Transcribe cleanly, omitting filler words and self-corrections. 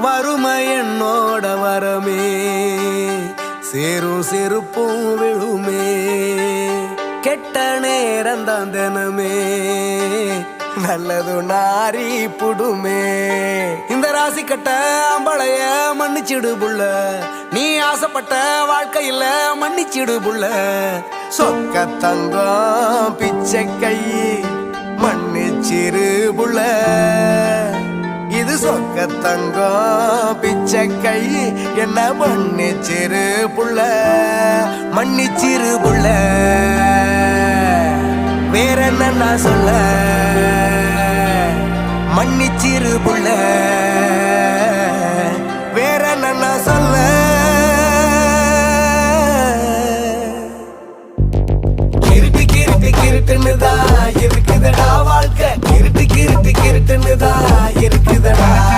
வறுமை என்னோட வரமே, சேரும் செருப்பும் விழுமே, கெட்ட நேரம் தான் தினமே, நல்லது நாரி புடுமே. இந்த ராசி கட்ட அம்பளைய மன்னிச்சிடு புள்ள, நீ ஆசைப்பட்ட வாழ்க்கையில மன்னிச்சிடு புள்ள. சொக்க தங்கம் பிச்சை கை மன்னிச்சிரு புள்ள, இது சொக்க தங்கம் பிச்சை கை என்ன மன்னிச்சிரு புள்ள, மன்னிச்சிரு புள்ள. வேற என்ன சொல்ல, மன்னிச்சிரு புள்ள.